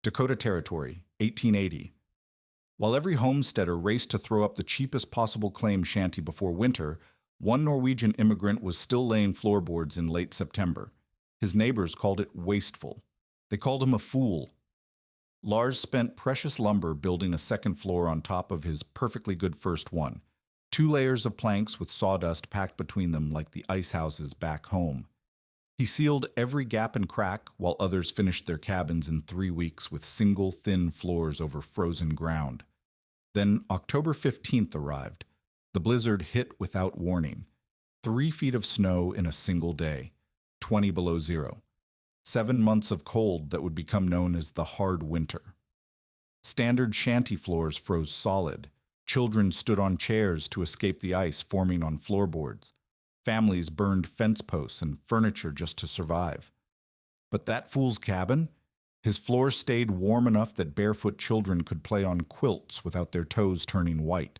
Dakota Territory, 1880. While every homesteader raced to throw up the cheapest possible claim shanty before winter, one Norwegian immigrant was still laying floorboards in late September. His neighbors called it wasteful. They called him a fool. Lars spent precious lumber building a second floor on top of his perfectly good first one. 2 layers of planks with sawdust packed between them like the ice houses back home. He sealed every gap and crack while others finished their cabins in 3 weeks with single thin floors over frozen ground. Then October 15th arrived. The blizzard hit without warning. 3 feet of snow in a single day, 20 below zero. 7 months of cold that would become known as the hard winter. Standard shanty floors froze solid. Children stood on chairs to escape the ice forming on floorboards. Families burned fence posts and furniture just to survive. But that fool's cabin? His floor stayed warm enough that barefoot children could play on quilts without their toes turning white.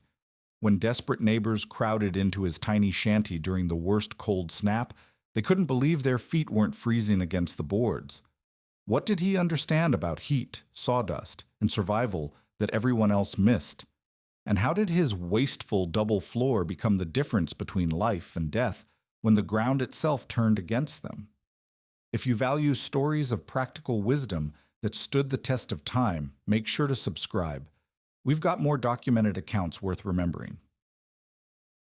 When desperate neighbors crowded into his tiny shanty during the worst cold snap, they couldn't believe their feet weren't freezing against the boards. What did he understand about heat, sawdust, and survival that everyone else missed? And how did his wasteful double floor become the difference between life and death when the ground itself turned against them? If you value stories of practical wisdom that stood the test of time, make sure to subscribe. We've got more documented accounts worth remembering.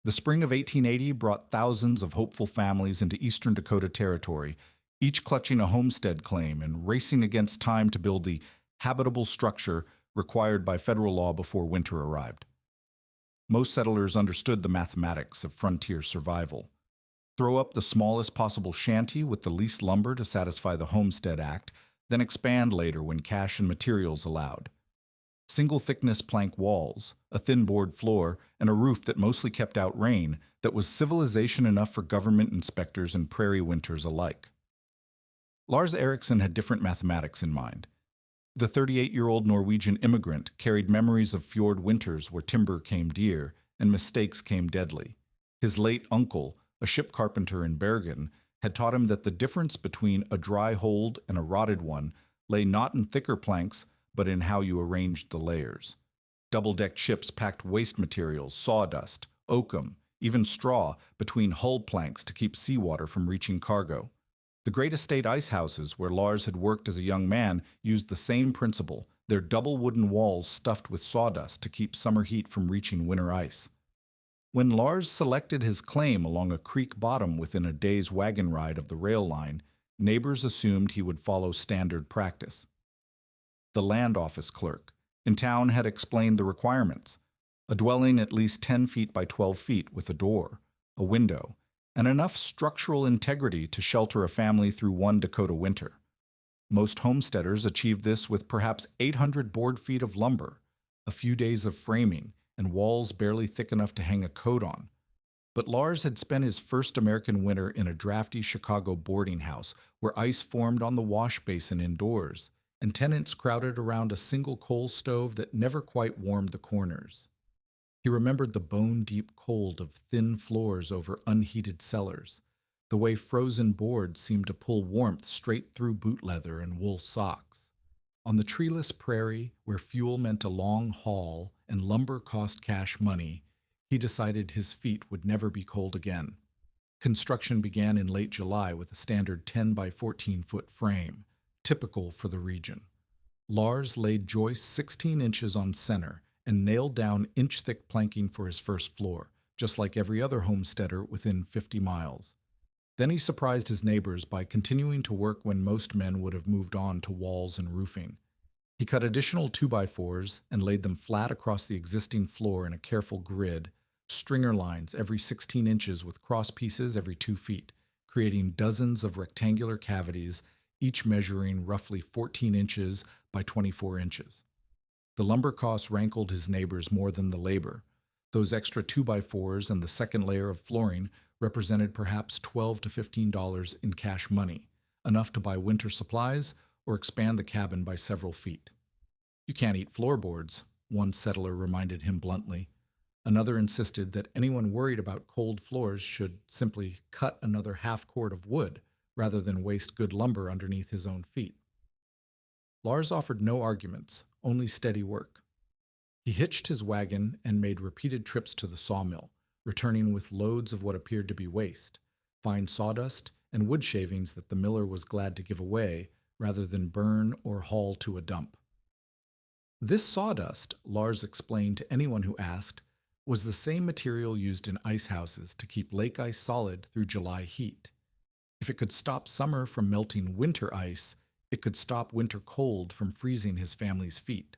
The spring of 1880 brought thousands of hopeful families into eastern Dakota Territory, each clutching a homestead claim and racing against time to build the habitable structure required by federal law before winter arrived. Most settlers understood the mathematics of frontier survival. Throw up the smallest possible shanty with the least lumber to satisfy the Homestead Act, then expand later when cash and materials allowed. Single-thickness plank walls, a thin board floor, and a roof that mostly kept out rain that was civilization enough for government inspectors and prairie winters alike. Lars Eriksson had different mathematics in mind. The 38-year-old Norwegian immigrant carried memories of fjord winters where timber came dear and mistakes came deadly. His late uncle, a ship carpenter in Bergen, had taught him that the difference between a dry hold and a rotted one lay not in thicker planks, but in how you arranged the layers. Double-decked ships packed waste materials, sawdust, oakum, even straw between hull planks to keep seawater from reaching cargo. The great estate ice houses where Lars had worked as a young man used the same principle, their double wooden walls stuffed with sawdust to keep summer heat from reaching winter ice. When Lars selected his claim along a creek bottom within a day's wagon ride of the rail line, neighbors assumed he would follow standard practice. The land office clerk in town had explained the requirements: a dwelling at least 10 feet by 12 feet with a door, a window, and enough structural integrity to shelter a family through one Dakota winter. Most homesteaders achieved this with perhaps 800 board feet of lumber, a few days of framing, and walls barely thick enough to hang a coat on. But Lars had spent his first American winter in a drafty Chicago boarding house where ice formed on the wash basin indoors, and tenants crowded around a single coal stove that never quite warmed the corners. He remembered the bone-deep cold of thin floors over unheated cellars, the way frozen boards seemed to pull warmth straight through boot leather and wool socks. On the treeless prairie, where fuel meant a long haul and lumber cost cash money, he decided his feet would never be cold again. Construction began in late July with a standard 10 by 14-foot frame, typical for the region. Lars laid joists 16 inches on center and nailed down inch-thick planking for his first floor, just like every other homesteader within 50 miles. Then he surprised his neighbors by continuing to work when most men would have moved on to walls and roofing. He cut additional 2x4s and laid them flat across the existing floor in a careful grid, stringer lines every 16 inches with cross pieces every 2 feet, creating dozens of rectangular cavities, each measuring roughly 14 inches by 24 inches. The lumber costs rankled his neighbors more than the labor. Those extra 2x4s and the second layer of flooring represented perhaps $12 to $15 in cash money, enough to buy winter supplies or expand the cabin by several feet. "You can't eat floorboards," one settler reminded him bluntly. Another insisted that anyone worried about cold floors should simply cut another half cord of wood rather than waste good lumber underneath his own feet. Lars offered no arguments, only steady work. He hitched his wagon and made repeated trips to the sawmill, returning with loads of what appeared to be waste, fine sawdust, and wood shavings that the miller was glad to give away rather than burn or haul to a dump. This sawdust, Lars explained to anyone who asked, was the same material used in ice houses to keep lake ice solid through July heat. If it could stop summer from melting winter ice, it could stop winter cold from freezing his family's feet.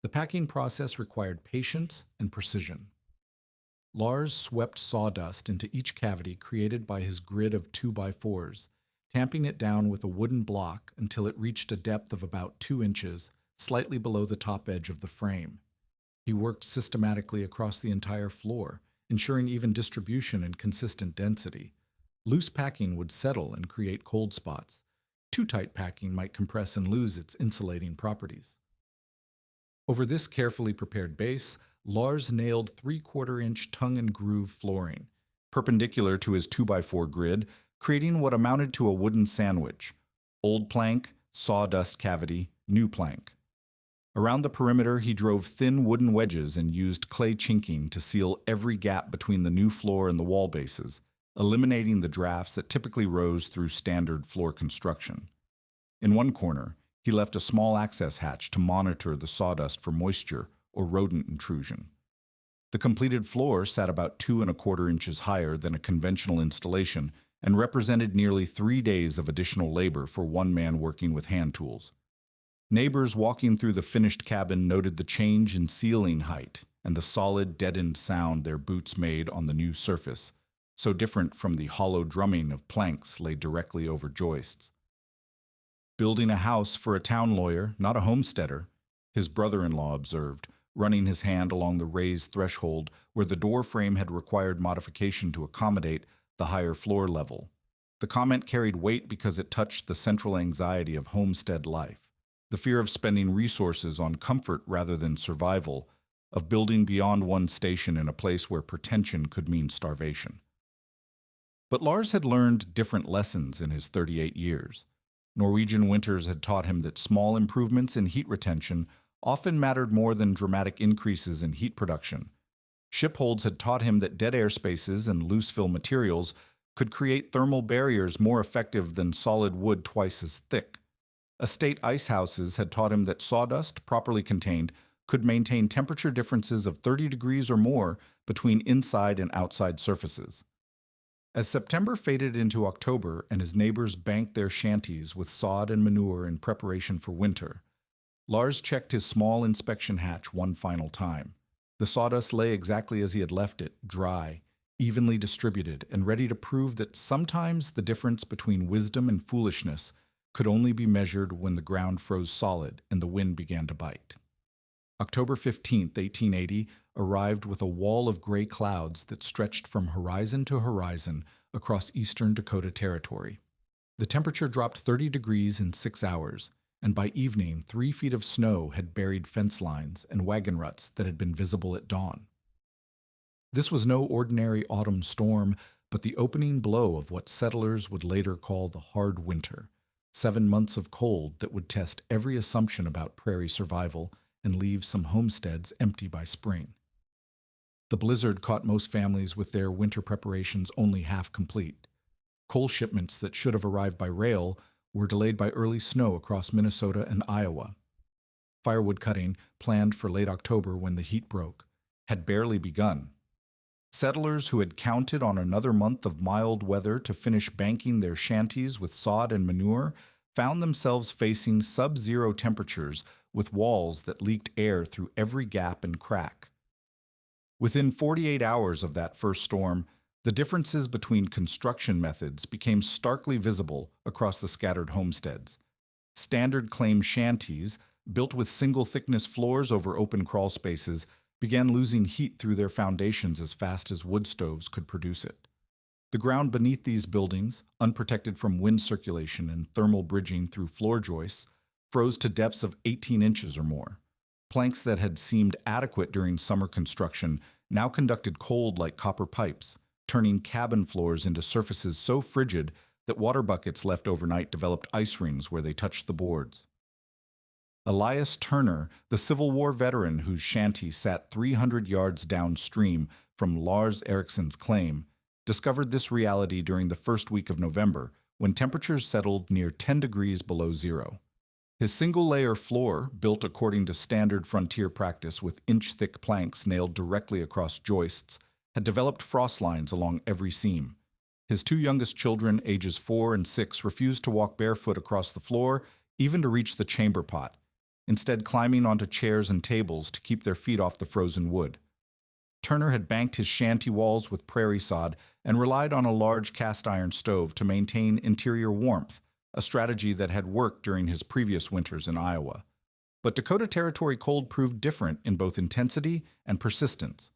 The packing process required patience and precision. Lars swept sawdust into each cavity created by his grid of 2x4s, tamping it down with a wooden block until it reached a depth of about 2 inches, slightly below the top edge of the frame. He worked systematically across the entire floor, ensuring even distribution and consistent density. Loose packing would settle and create cold spots. Too tight packing might compress and lose its insulating properties. Over this carefully prepared base, Lars nailed 3/4-inch tongue and groove flooring, perpendicular to his 2x4 grid, creating what amounted to a wooden sandwich: old plank, sawdust cavity, new plank. Around the perimeter, he drove thin wooden wedges and used clay chinking to seal every gap between the new floor and the wall bases, eliminating the drafts that typically rose through standard floor construction. In one corner, he left a small access hatch to monitor the sawdust for moisture or rodent intrusion. The completed floor sat about 2¼ inches higher than a conventional installation and represented nearly 3 days of additional labor for one man working with hand tools. Neighbors walking through the finished cabin noted the change in ceiling height and the solid, deadened sound their boots made on the new surface, so different from the hollow drumming of planks laid directly over joists. Building a house for a town lawyer, not a homesteader, his brother-in-law observed, running his hand along the raised threshold where the door frame had required modification to accommodate the higher floor level. The comment carried weight because it touched the central anxiety of homestead life. The fear of spending resources on comfort rather than survival, of building beyond one station in a place where pretension could mean starvation. But Lars had learned different lessons in his 38 years. Norwegian winters had taught him that small improvements in heat retention often mattered more than dramatic increases in heat production. Shipholds had taught him that dead air spaces and loose-fill materials could create thermal barriers more effective than solid wood twice as thick. Estate ice houses had taught him that sawdust, properly contained, could maintain temperature differences of 30 degrees or more between inside and outside surfaces. As September faded into October and his neighbors banked their shanties with sod and manure in preparation for winter, Lars checked his small inspection hatch one final time. The sawdust lay exactly as he had left it, dry, evenly distributed, and ready to prove that sometimes the difference between wisdom and foolishness could only be measured when the ground froze solid and the wind began to bite. October 15, 1880, arrived with a wall of gray clouds that stretched from horizon to horizon across eastern Dakota Territory. The temperature dropped 30 degrees in 6 hours, and by evening 3 feet of snow had buried fence lines and wagon ruts that had been visible at dawn. This was no ordinary autumn storm, but the opening blow of what settlers would later call the hard winter. 7 months of cold that would test every assumption about prairie survival and leave some homesteads empty by spring. The blizzard caught most families with their winter preparations only half complete. Coal shipments that should have arrived by rail were delayed by early snow across Minnesota and Iowa. Firewood cutting, planned for late October when the heat broke, had barely begun. Settlers who had counted on another month of mild weather to finish banking their shanties with sod and manure found themselves facing sub-zero temperatures with walls that leaked air through every gap and crack. Within 48 hours of that first storm, the differences between construction methods became starkly visible across the scattered homesteads. Standard claim shanties, built with single-thickness floors over open crawl spaces, began losing heat through their foundations as fast as wood stoves could produce it. The ground beneath these buildings, unprotected from wind circulation and thermal bridging through floor joists, froze to depths of 18 inches or more. Planks that had seemed adequate during summer construction now conducted cold like copper pipes, turning cabin floors into surfaces so frigid that water buckets left overnight developed ice rings where they touched the boards. Elias Turner, the Civil War veteran whose shanty sat 300 yards downstream from Lars Eriksson's claim, discovered this reality during the first week of November, when temperatures settled near 10 degrees below zero. His single-layer floor, built according to standard frontier practice with inch-thick planks nailed directly across joists, had developed frost lines along every seam. His two youngest children, ages 4 and 6, refused to walk barefoot across the floor, even to reach the chamber pot, instead climbing onto chairs and tables to keep their feet off the frozen wood. Turner had banked his shanty walls with prairie sod and relied on a large cast-iron stove to maintain interior warmth, a strategy that had worked during his previous winters in Iowa. But Dakota Territory cold proved different in both intensity and persistence.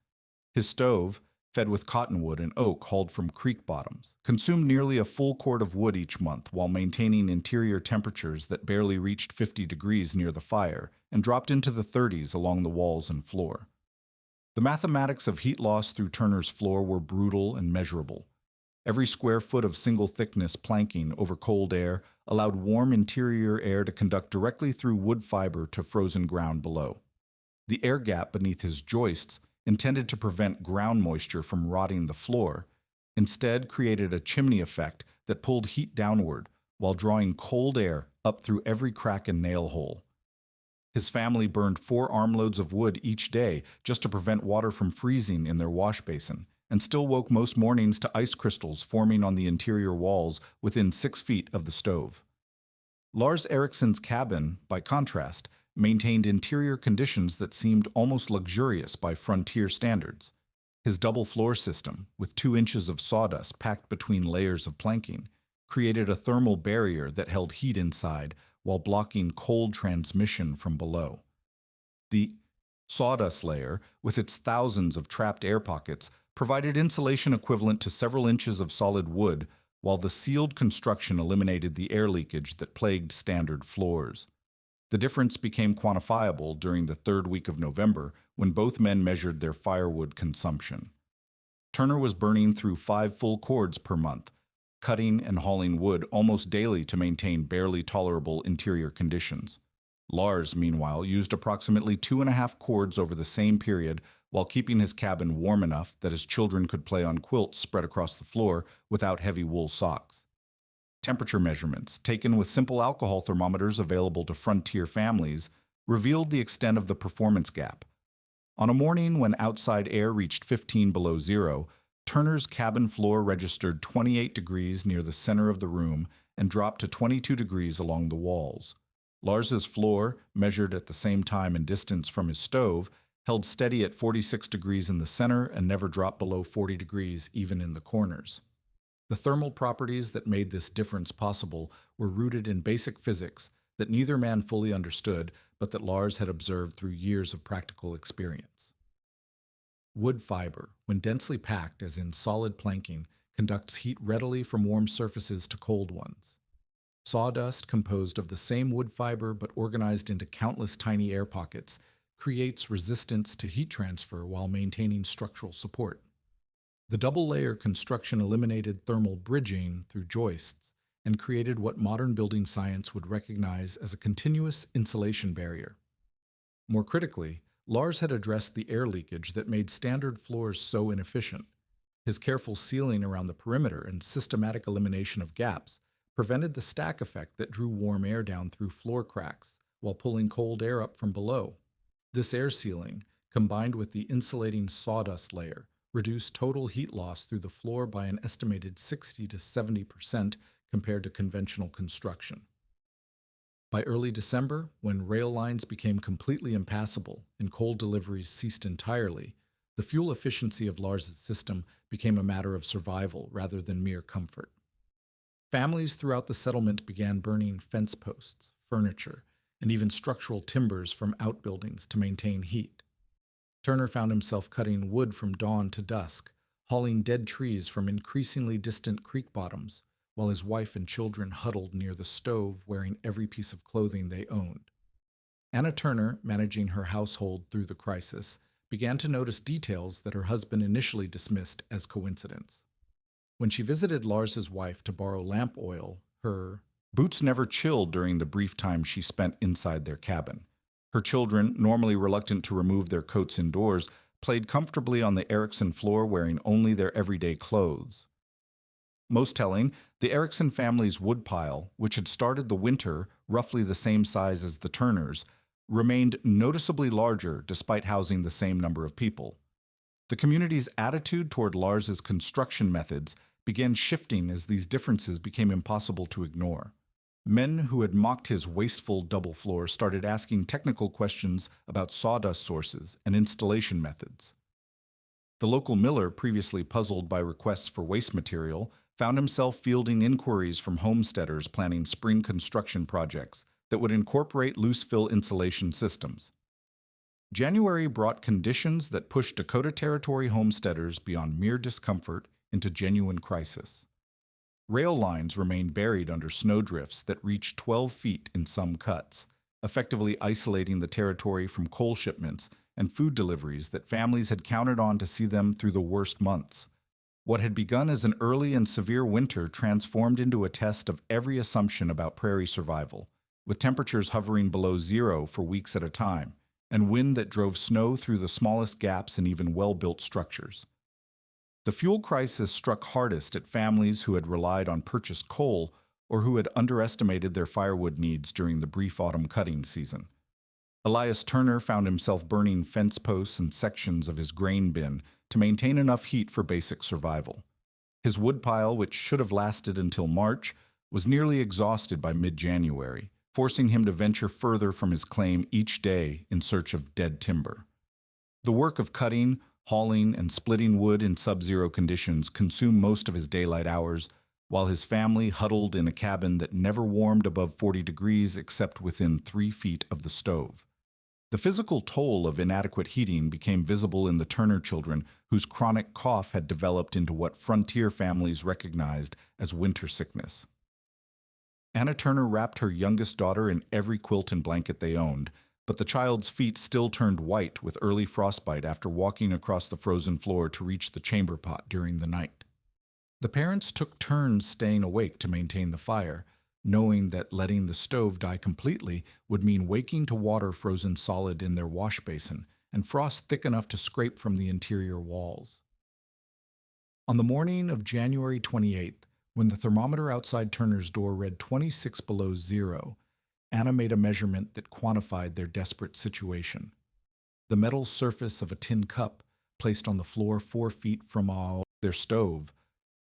His stove, fed with cottonwood and oak hauled from creek bottoms, consumed nearly a full quart of wood each month while maintaining interior temperatures that barely reached 50 degrees near the fire and dropped into the 30s along the walls and floor. The mathematics of heat loss through Turner's floor were brutal and measurable. Every square foot of single-thickness planking over cold air allowed warm interior air to conduct directly through wood fiber to frozen ground below. The air gap beneath his joists, intended to prevent ground moisture from rotting the floor, instead created a chimney effect that pulled heat downward while drawing cold air up through every crack and nail hole. His family burned 4 armloads of wood each day just to prevent water from freezing in their wash basin, and still woke most mornings to ice crystals forming on the interior walls within 6 feet of the stove. Lars Eriksson's cabin, by contrast, maintained interior conditions that seemed almost luxurious by frontier standards. His double floor system, with 2 inches of sawdust packed between layers of planking, created a thermal barrier that held heat inside while blocking cold transmission from below. The sawdust layer, with its thousands of trapped air pockets, provided insulation equivalent to several inches of solid wood, while the sealed construction eliminated the air leakage that plagued standard floors. The difference became quantifiable during the 3rd week of November when both men measured their firewood consumption. Turner was burning through 5 full cords per month, cutting and hauling wood almost daily to maintain barely tolerable interior conditions. Lars, meanwhile, used approximately 2.5 cords over the same period while keeping his cabin warm enough that his children could play on quilts spread across the floor without heavy wool socks. Temperature measurements, taken with simple alcohol thermometers available to frontier families, revealed the extent of the performance gap. On a morning when outside air reached 15 below zero, Turner's cabin floor registered 28 degrees near the center of the room and dropped to 22 degrees along the walls. Lars's floor, measured at the same time and distance from his stove, held steady at 46 degrees in the center and never dropped below 40 degrees even in the corners. The thermal properties that made this difference possible were rooted in basic physics that neither man fully understood, but that Lars had observed through years of practical experience. Wood fiber, when densely packed as in solid planking, conducts heat readily from warm surfaces to cold ones. Sawdust, composed of the same wood fiber but organized into countless tiny air pockets, creates resistance to heat transfer while maintaining structural support. The double-layer construction eliminated thermal bridging through joists and created what modern building science would recognize as a continuous insulation barrier. More critically, Lars had addressed the air leakage that made standard floors so inefficient. His careful sealing around the perimeter and systematic elimination of gaps prevented the stack effect that drew warm air down through floor cracks while pulling cold air up from below. This air sealing, combined with the insulating sawdust layer, reduced total heat loss through the floor by an estimated 60 to 70% compared to conventional construction. By early December, when rail lines became completely impassable and coal deliveries ceased entirely, the fuel efficiency of Lars's system became a matter of survival rather than mere comfort. Families throughout the settlement began burning fence posts, furniture, and even structural timbers from outbuildings to maintain heat. Turner found himself cutting wood from dawn to dusk, hauling dead trees from increasingly distant creek bottoms, while his wife and children huddled near the stove wearing every piece of clothing they owned. Anna Turner, managing her household through the crisis, began to notice details that her husband initially dismissed as coincidence. When she visited Lars's wife to borrow lamp oil, her Boots never chilled during the brief time she spent inside their cabin. Her children, normally reluctant to remove their coats indoors, played comfortably on the Erickson floor wearing only their everyday clothes. Most telling, the Erickson family's woodpile, which had started the winter roughly the same size as the Turners, remained noticeably larger despite housing the same number of people. The community's attitude toward Lars's construction methods began shifting as these differences became impossible to ignore. Men who had mocked his wasteful double floor started asking technical questions about sawdust sources and installation methods. The local miller, previously puzzled by requests for waste material, found himself fielding inquiries from homesteaders planning spring construction projects that would incorporate loose-fill insulation systems. January brought conditions that pushed Dakota Territory homesteaders beyond mere discomfort into genuine crisis. Rail lines remained buried under snowdrifts that reached 12 feet in some cuts, effectively isolating the territory from coal shipments and food deliveries that families had counted on to see them through the worst months. What had begun as an early and severe winter transformed into a test of every assumption about prairie survival, with temperatures hovering below zero for weeks at a time, and wind that drove snow through the smallest gaps in even well-built structures. The fuel crisis struck hardest at families who had relied on purchased coal or who had underestimated their firewood needs during the brief autumn cutting season. Elias Turner found himself burning fence posts and sections of his grain bin to maintain enough heat for basic survival. His woodpile, which should have lasted until March, was nearly exhausted by mid-January, forcing him to venture further from his claim each day in search of dead timber. The work of cutting, hauling, and splitting wood in sub-zero conditions consumed most of his daylight hours, while his family huddled in a cabin that never warmed above 40 degrees except within 3 feet of the stove. The physical toll of inadequate heating became visible in the Turner children, whose chronic cough had developed into what frontier families recognized as winter sickness. Anna Turner wrapped her youngest daughter in every quilt and blanket they owned, but the child's feet still turned white with early frostbite after walking across the frozen floor to reach the chamber pot during the night. The parents took turns staying awake to maintain the fire, knowing that letting the stove die completely would mean waking to water frozen solid in their wash basin and frost thick enough to scrape from the interior walls. On the morning of January 28th, when the thermometer outside Turner's door read 26 below zero, Anna made a measurement that quantified their desperate situation. The metal surface of a tin cup, placed on the floor 4 feet from their stove,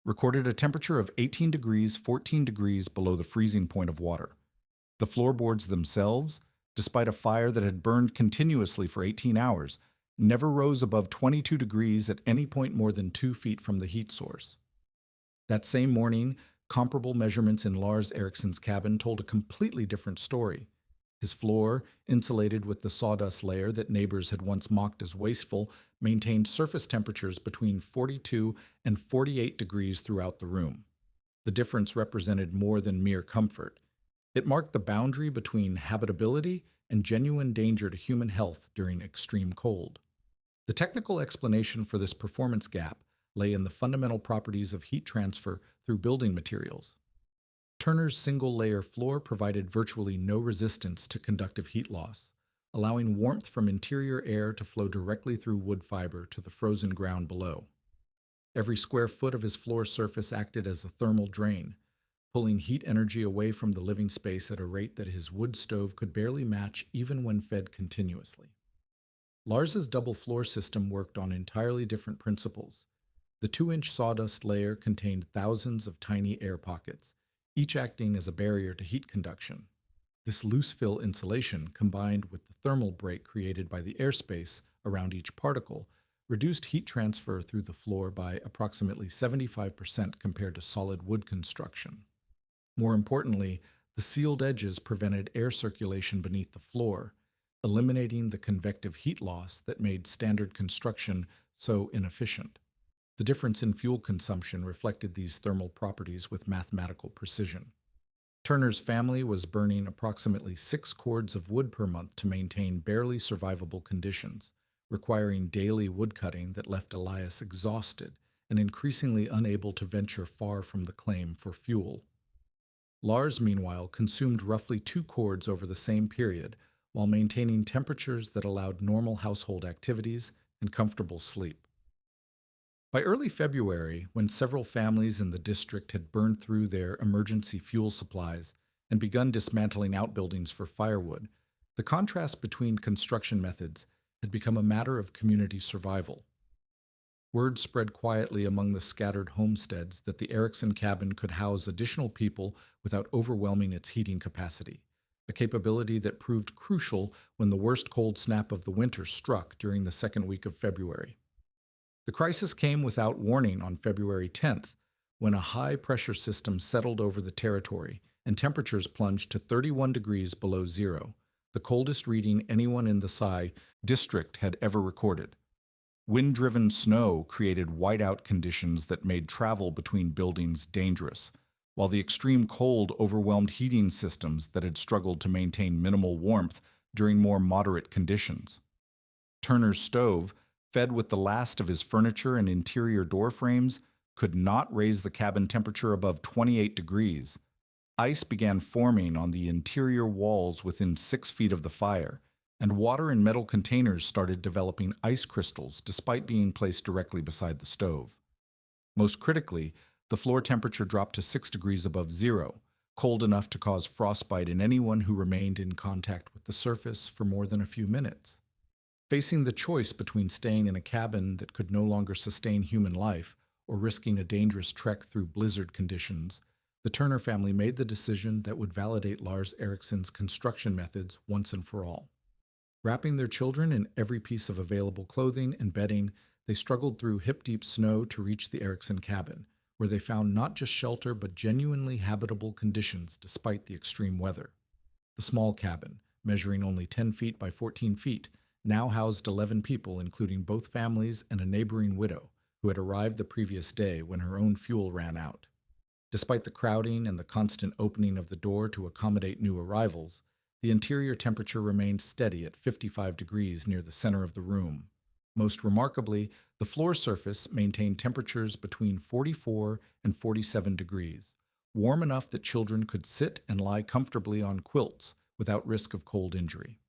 recorded a temperature of 18 degrees, 14 degrees below the freezing point of water. The floorboards themselves, despite a fire that had burned continuously for 18 hours, never rose above 22 degrees at any point more than 2 feet from the heat source. That same morning, comparable measurements in Lars Ericsson's cabin told a completely different story. His floor, insulated with the sawdust layer that neighbors had once mocked as wasteful, maintained surface temperatures between 42 and 48 degrees throughout the room. The difference represented more than mere comfort. It marked the boundary between habitability and genuine danger to human health during extreme cold. The technical explanation for this performance gap lay in the fundamental properties of heat transfer through building materials. Turner's single-layer floor provided virtually no resistance to conductive heat loss, allowing warmth from interior air to flow directly through wood fiber to the frozen ground below. Every square foot of his floor surface acted as a thermal drain, pulling heat energy away from the living space at a rate that his wood stove could barely match even when fed continuously. Lars's double floor system worked on entirely different principles. The 2-inch sawdust layer contained thousands of tiny air pockets, each acting as a barrier to heat conduction. This loose-fill insulation, combined with the thermal break created by the airspace around each particle, reduced heat transfer through the floor by approximately 75% compared to solid wood construction. More importantly, the sealed edges prevented air circulation beneath the floor, eliminating the convective heat loss that made standard construction so inefficient. The difference in fuel consumption reflected these thermal properties with mathematical precision. Turner's family was burning approximately 6 cords of wood per month to maintain barely survivable conditions, requiring daily woodcutting that left Elias exhausted and increasingly unable to venture far from the claim for fuel. Lars, meanwhile, consumed roughly 2 cords over the same period while maintaining temperatures that allowed normal household activities and comfortable sleep. By early February, when several families in the district had burned through their emergency fuel supplies and begun dismantling outbuildings for firewood, the contrast between construction methods had become a matter of community survival. Word spread quietly among the scattered homesteads that the Erickson cabin could house additional people without overwhelming its heating capacity, a capability that proved crucial when the worst cold snap of the winter struck during the second week of February. The crisis came without warning on February 10th, when a high-pressure system settled over the territory and temperatures plunged to 31 degrees below zero, the coldest reading anyone in the Sai district had ever recorded. Wind-driven snow created whiteout conditions that made travel between buildings dangerous, while the extreme cold overwhelmed heating systems that had struggled to maintain minimal warmth during more moderate conditions. Turner's stove, fed with the last of his furniture and interior door frames, could not raise the cabin temperature above 28 degrees. Ice began forming on the interior walls within 6 feet of the fire, and water in metal containers started developing ice crystals despite being placed directly beside the stove. Most critically, the floor temperature dropped to 6 degrees above zero, cold enough to cause frostbite in anyone who remained in contact with the surface for more than a few minutes. Facing the choice between staying in a cabin that could no longer sustain human life or risking a dangerous trek through blizzard conditions, the Turner family made the decision that would validate Lars Ericsson's construction methods once and for all. Wrapping their children in every piece of available clothing and bedding, they struggled through hip-deep snow to reach the Erickson cabin, where they found not just shelter but genuinely habitable conditions despite the extreme weather. The small cabin, measuring only 10 feet by 14 feet, now housed 11 people, including both families and a neighboring widow who had arrived the previous day when her own fuel ran out. Despite the crowding and the constant opening of the door to accommodate new arrivals, the interior temperature remained steady at 55 degrees near the center of the room. Most remarkably, the floor surface maintained temperatures between 44 and 47 degrees, warm enough that children could sit and lie comfortably on quilts without risk of cold injury.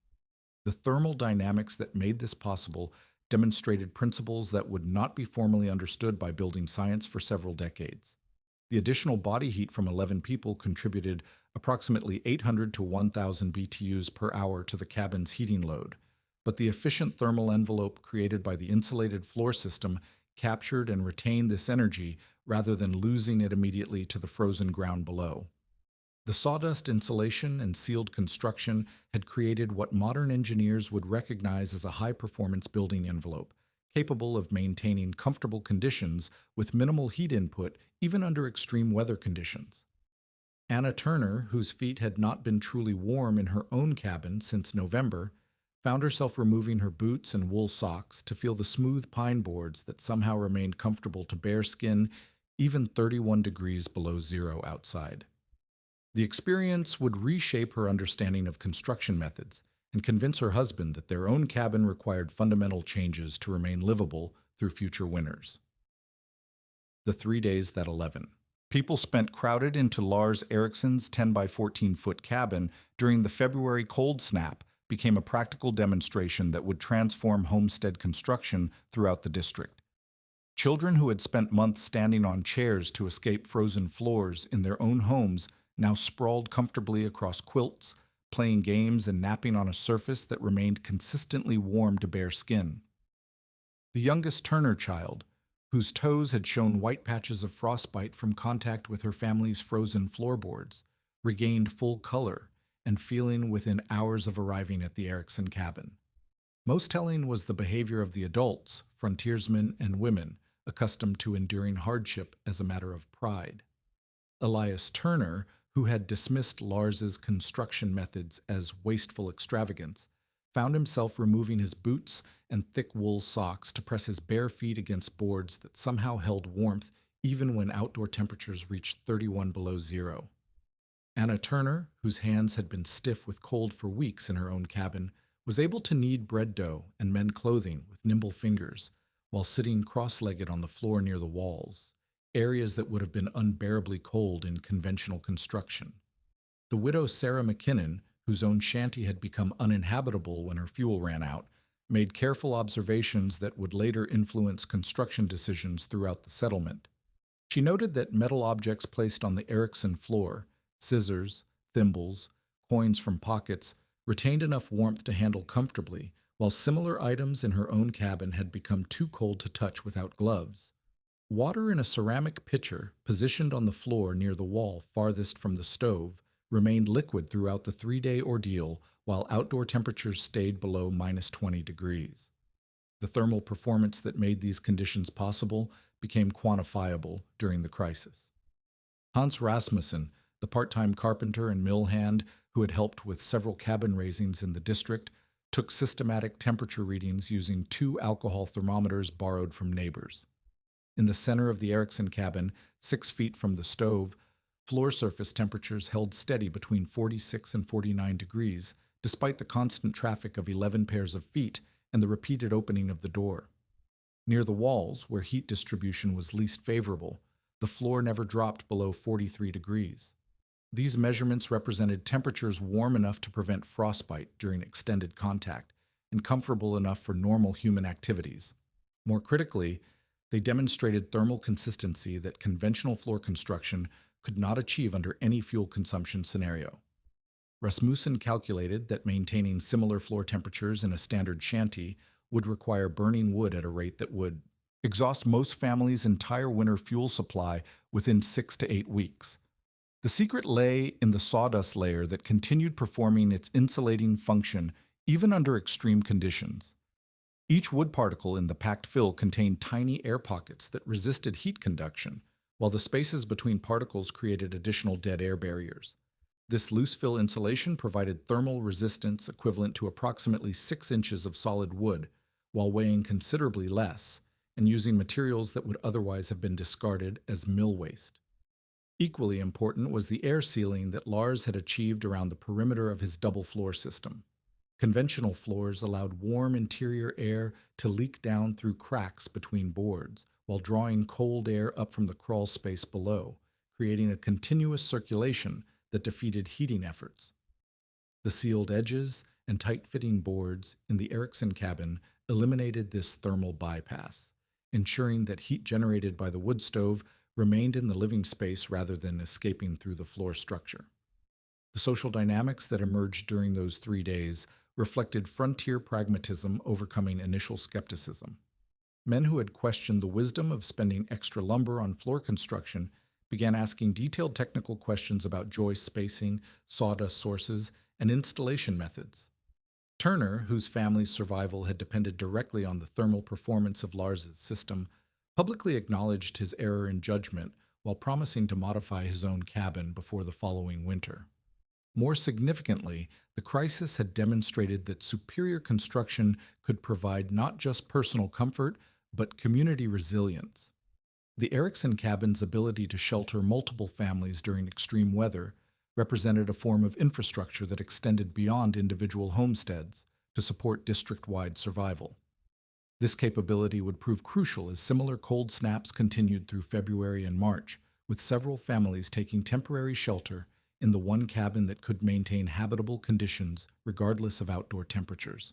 The thermal dynamics that made this possible demonstrated principles that would not be formally understood by building science for several decades. The additional body heat from 11 people contributed approximately 800 to 1,000 BTUs per hour to the cabin's heating load, but the efficient thermal envelope created by the insulated floor system captured and retained this energy rather than losing it immediately to the frozen ground below. The sawdust insulation and sealed construction had created what modern engineers would recognize as a high-performance building envelope, capable of maintaining comfortable conditions with minimal heat input even under extreme weather conditions. Anna Turner, whose feet had not been truly warm in her own cabin since November, found herself removing her boots and wool socks to feel the smooth pine boards that somehow remained comfortable to bare skin even 31 degrees below zero outside. The experience would reshape her understanding of construction methods and convince her husband that their own cabin required fundamental changes to remain livable through future winters. The 3 days that 11. People spent crowded into Lars Ericsson's 10 by 14-foot cabin during the February cold snap became a practical demonstration that would transform homestead construction throughout the district. Children who had spent months standing on chairs to escape frozen floors in their own homes now sprawled comfortably across quilts, playing games and napping on a surface that remained consistently warm to bare skin. The youngest Turner child, whose toes had shown white patches of frostbite from contact with her family's frozen floorboards, regained full color and feeling within hours of arriving at the Erickson cabin. Most telling was the behavior of the adults, frontiersmen and women, accustomed to enduring hardship as a matter of pride. Elias Turner, who had dismissed Lars's construction methods as wasteful extravagance, found himself removing his boots and thick wool socks to press his bare feet against boards that somehow held warmth even when outdoor temperatures reached 31 below zero. Anna Turner, whose hands had been stiff with cold for weeks in her own cabin, was able to knead bread dough and mend clothing with nimble fingers while sitting cross-legged on the floor near the walls, areas that would have been unbearably cold in conventional construction. The widow Sarah McKinnon, whose own shanty had become uninhabitable when her fuel ran out, made careful observations that would later influence construction decisions throughout the settlement. She noted that metal objects placed on the Erickson floor, scissors, thimbles, coins from pockets, retained enough warmth to handle comfortably, while similar items in her own cabin had become too cold to touch without gloves. Water in a ceramic pitcher, positioned on the floor near the wall farthest from the stove, remained liquid throughout the 3-day ordeal while outdoor temperatures stayed below -20 degrees. The thermal performance that made these conditions possible became quantifiable during the crisis. Hans Rasmussen, the part-time carpenter and mill hand who had helped with several cabin raisings in the district, took systematic temperature readings using 2 alcohol thermometers borrowed from neighbors. In the center of the Erickson cabin, 6 feet from the stove, floor surface temperatures held steady between 46 and 49 degrees, despite the constant traffic of 11 pairs of feet and the repeated opening of the door. Near the walls, where heat distribution was least favorable, the floor never dropped below 43 degrees. These measurements represented temperatures warm enough to prevent frostbite during extended contact and comfortable enough for normal human activities. More critically, they demonstrated thermal consistency that conventional floor construction could not achieve under any fuel consumption scenario. Rasmussen calculated that maintaining similar floor temperatures in a standard shanty would require burning wood at a rate that would exhaust most families' entire winter fuel supply within 6 to 8 weeks. The secret lay in the sawdust layer that continued performing its insulating function even under extreme conditions. Each wood particle in the packed fill contained tiny air pockets that resisted heat conduction, while the spaces between particles created additional dead air barriers. This loose fill insulation provided thermal resistance equivalent to approximately 6 inches of solid wood, while weighing considerably less and using materials that would otherwise have been discarded as mill waste. Equally important was the air sealing that Lars had achieved around the perimeter of his double floor system. Conventional floors allowed warm interior air to leak down through cracks between boards, while drawing cold air up from the crawl space below, creating a continuous circulation that defeated heating efforts. The sealed edges and tight-fitting boards in the Erickson cabin eliminated this thermal bypass, ensuring that heat generated by the wood stove remained in the living space rather than escaping through the floor structure. The social dynamics that emerged during those 3 days reflected frontier pragmatism overcoming initial skepticism. Men who had questioned the wisdom of spending extra lumber on floor construction began asking detailed technical questions about joist spacing, sawdust sources, and installation methods. Turner, whose family's survival had depended directly on the thermal performance of Lars's system, publicly acknowledged his error in judgment while promising to modify his own cabin before the following winter. More significantly, the crisis had demonstrated that superior construction could provide not just personal comfort, but community resilience. The Erickson cabin's ability to shelter multiple families during extreme weather represented a form of infrastructure that extended beyond individual homesteads to support district-wide survival. This capability would prove crucial as similar cold snaps continued through February and March, with several families taking temporary shelter in the one cabin that could maintain habitable conditions regardless of outdoor temperatures.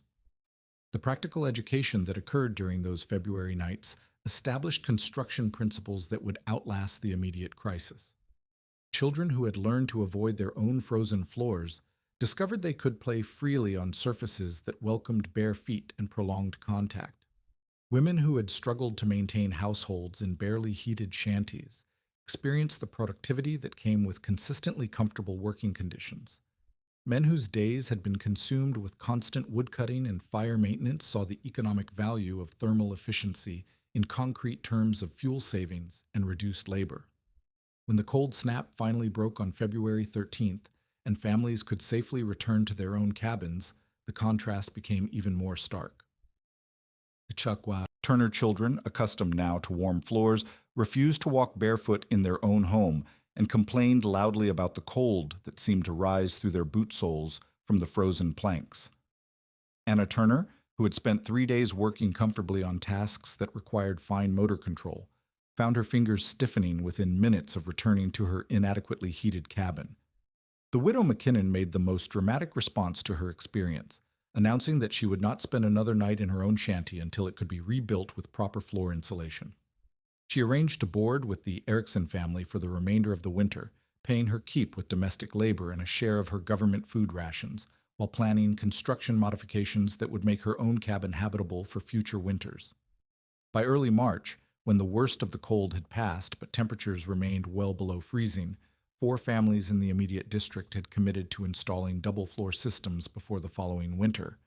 The practical education that occurred during those February nights established construction principles that would outlast the immediate crisis. Children who had learned to avoid their own frozen floors discovered they could play freely on surfaces that welcomed bare feet and prolonged contact. Women who had struggled to maintain households in barely heated shanties experienced the productivity that came with consistently comfortable working conditions. Men whose days had been consumed with constant woodcutting and fire maintenance saw the economic value of thermal efficiency in concrete terms of fuel savings and reduced labor. When the cold snap finally broke on February 13th and families could safely return to their own cabins, the contrast became even more stark. The Chukwa Turner children, accustomed now to warm floors, refused to walk barefoot in their own home and complained loudly about the cold that seemed to rise through their boot soles from the frozen planks. Anna Turner, who had spent 3 days working comfortably on tasks that required fine motor control, found her fingers stiffening within minutes of returning to her inadequately heated cabin. The widow McKinnon made the most dramatic response to her experience, announcing that she would not spend another night in her own shanty until it could be rebuilt with proper floor insulation. She arranged to board with the Erickson family for the remainder of the winter, paying her keep with domestic labor and a share of her government food rations, while planning construction modifications that would make her own cabin habitable for future winters. By early March, when the worst of the cold had passed but temperatures remained well below freezing, 4 families in the immediate district had committed to installing double-floor systems before the following winter.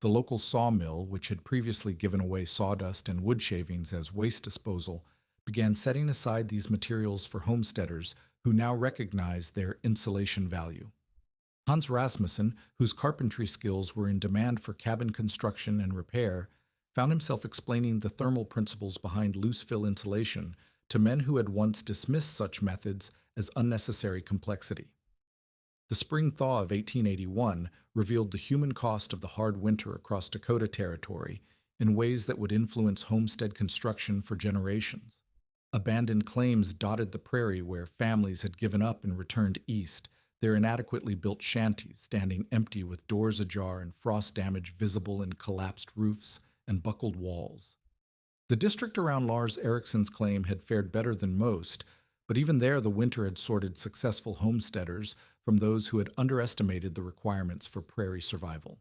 The local sawmill, which had previously given away sawdust and wood shavings as waste disposal, began setting aside these materials for homesteaders who now recognized their insulation value. Hans Rasmussen, whose carpentry skills were in demand for cabin construction and repair, found himself explaining the thermal principles behind loose-fill insulation to men who had once dismissed such methods as unnecessary complexity. The spring thaw of 1881 revealed the human cost of the hard winter across Dakota Territory in ways that would influence homestead construction for generations. Abandoned claims dotted the prairie where families had given up and returned east, their inadequately built shanties standing empty with doors ajar and frost damage visible in collapsed roofs and buckled walls. The district around Lars Ericsson's claim had fared better than most, but even there the winter had sorted successful homesteaders from those who had underestimated the requirements for prairie survival.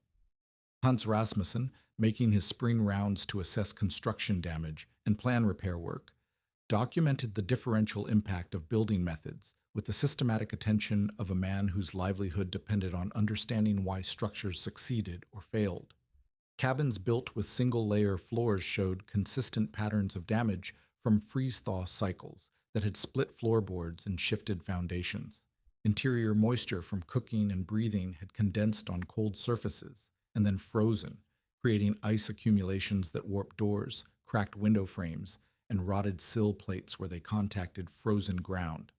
Hans Rasmussen, making his spring rounds to assess construction damage and plan repair work, documented the differential impact of building methods with the systematic attention of a man whose livelihood depended on understanding why structures succeeded or failed. Cabins built with single-layer floors showed consistent patterns of damage from freeze-thaw cycles that had split floorboards and shifted foundations. Interior moisture from cooking and breathing had condensed on cold surfaces and then frozen, creating ice accumulations that warped doors, cracked window frames, and rotted sill plates where they contacted frozen ground.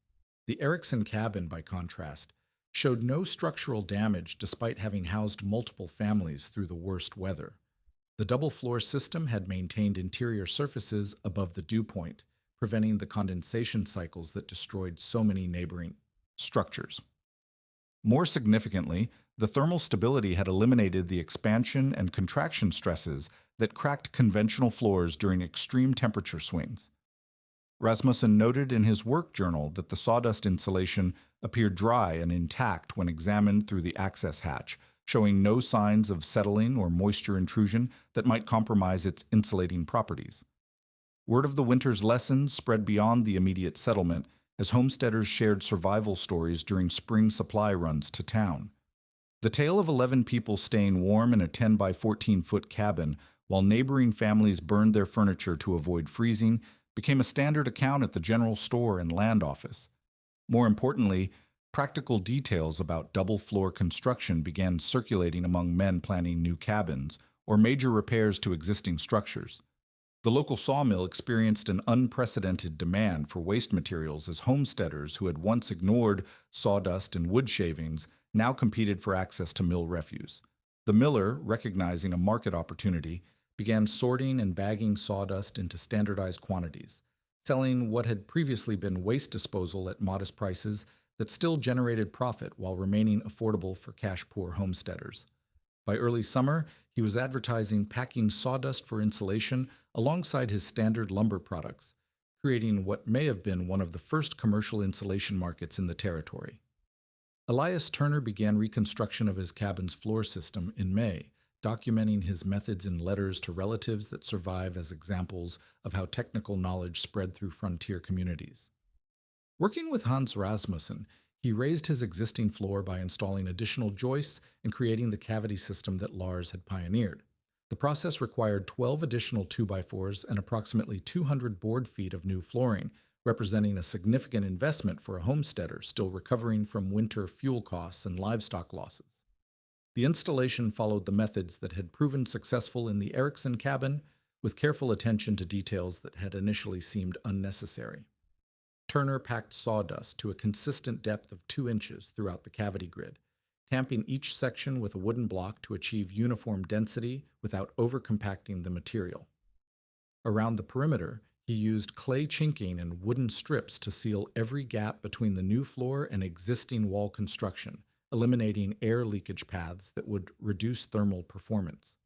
The Erickson cabin, by contrast, showed no structural damage despite having housed multiple families through the worst weather. The double-floor system had maintained interior surfaces above the dew point, preventing the condensation cycles that destroyed so many neighboring structures. More significantly, the thermal stability had eliminated the expansion and contraction stresses that cracked conventional floors during extreme temperature swings. Rasmussen noted in his work journal that the sawdust insulation appeared dry and intact when examined through the access hatch, showing no signs of settling or moisture intrusion that might compromise its insulating properties. Word of the winter's lessons spread beyond the immediate settlement as homesteaders shared survival stories during spring supply runs to town. The tale of 11 people staying warm in a 10 by 14-foot cabin while neighboring families burned their furniture to avoid freezing became a standard account at the general store and land office. More importantly, practical details about double-floor construction began circulating among men planning new cabins or major repairs to existing structures. The local sawmill experienced an unprecedented demand for waste materials as homesteaders who had once ignored sawdust and wood shavings now competed for access to mill refuse. The miller, recognizing a market opportunity, began sorting and bagging sawdust into standardized quantities, selling what had previously been waste disposal at modest prices that still generated profit while remaining affordable for cash-poor homesteaders. By early summer, he was advertising packing sawdust for insulation alongside his standard lumber products, creating what may have been one of the first commercial insulation markets in the territory. Elias Turner began reconstruction of his cabin's floor system in May, documenting his methods in letters to relatives that survive as examples of how technical knowledge spread through frontier communities. Working with Hans Rasmussen, he raised his existing floor by installing additional joists and creating the cavity system that Lars had pioneered. The process required 12 additional 2x4s and approximately 200 board feet of new flooring, representing a significant investment for a homesteader still recovering from winter fuel costs and livestock losses. The installation followed the methods that had proven successful in the Erickson cabin, with careful attention to details that had initially seemed unnecessary. Turner packed sawdust to a consistent depth of 2 inches throughout the cavity grid, tamping each section with a wooden block to achieve uniform density without overcompacting the material. Around the perimeter, he used clay chinking and wooden strips to seal every gap between the new floor and existing wall construction, eliminating air leakage paths that would reduce thermal performance.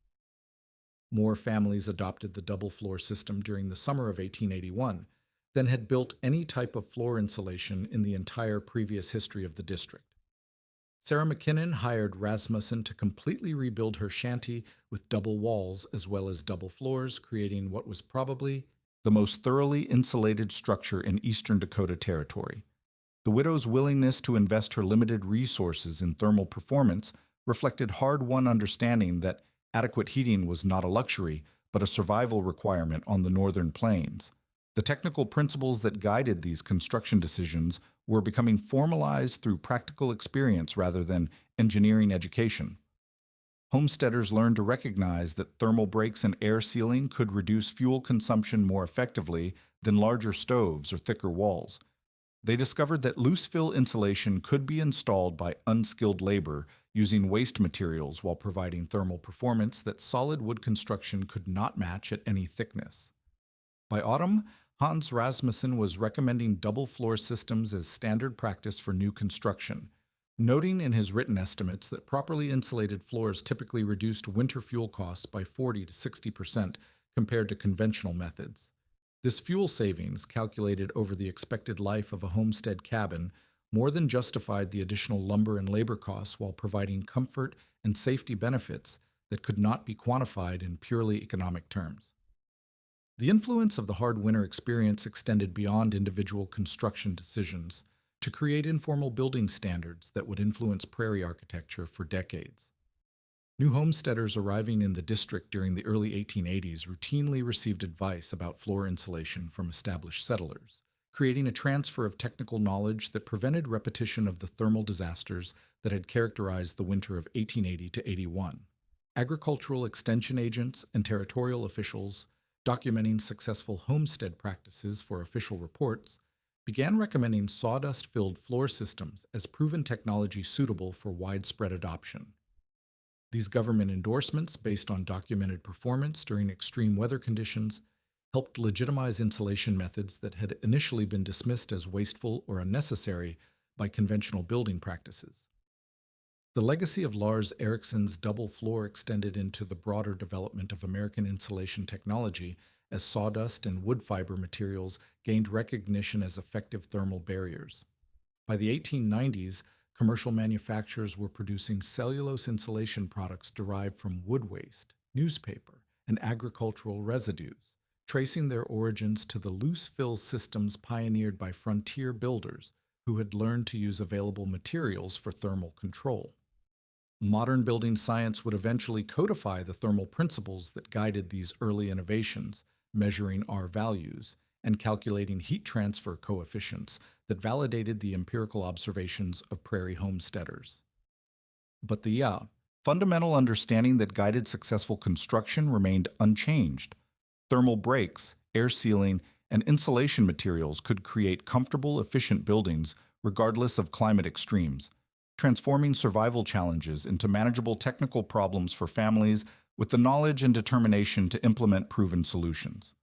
More families adopted the double floor system during the summer of 1881 than had built any type of floor insulation in the entire previous history of the district. Sarah McKinnon hired Rasmussen to completely rebuild her shanty with double walls as well as double floors, creating what was probably the most thoroughly insulated structure in eastern Dakota Territory. The widow's willingness to invest her limited resources in thermal performance reflected hard-won understanding that adequate heating was not a luxury, but a survival requirement on the northern plains. The technical principles that guided these construction decisions were becoming formalized through practical experience rather than engineering education. Homesteaders learned to recognize that thermal breaks and air sealing could reduce fuel consumption more effectively than larger stoves or thicker walls. They discovered that loose-fill insulation could be installed by unskilled labor using waste materials while providing thermal performance that solid wood construction could not match at any thickness. By autumn, Hans Rasmussen was recommending double-floor systems as standard practice for new construction, noting in his written estimates that properly insulated floors typically reduced winter fuel costs by 40 to 60% compared to conventional methods. This fuel savings, calculated over the expected life of a homestead cabin, more than justified the additional lumber and labor costs while providing comfort and safety benefits that could not be quantified in purely economic terms. The influence of the hard winter experience extended beyond individual construction decisions to create informal building standards that would influence prairie architecture for decades. New homesteaders arriving in the district during the early 1880s routinely received advice about floor insulation from established settlers, creating a transfer of technical knowledge that prevented repetition of the thermal disasters that had characterized the winter of 1880 to 81. Agricultural extension agents and territorial officials, documenting successful homestead practices for official reports, began recommending sawdust-filled floor systems as proven technology suitable for widespread adoption. These government endorsements, based on documented performance during extreme weather conditions, helped legitimize insulation methods that had initially been dismissed as wasteful or unnecessary by conventional building practices. The legacy of Lars Ericsson's double floor extended into the broader development of American insulation technology as sawdust and wood fiber materials gained recognition as effective thermal barriers. By the 1890s, commercial manufacturers were producing cellulose insulation products derived from wood waste, newspaper, and agricultural residues, tracing their origins to the loose-fill systems pioneered by frontier builders who had learned to use available materials for thermal control. Modern building science would eventually codify the thermal principles that guided these early innovations, measuring R values and calculating heat transfer coefficients that validated the empirical observations of prairie homesteaders. But the fundamental understanding that guided successful construction remained unchanged. Thermal breaks, air sealing, and insulation materials could create comfortable, efficient buildings regardless of climate extremes, transforming survival challenges into manageable technical problems for families with the knowledge and determination to implement proven solutions.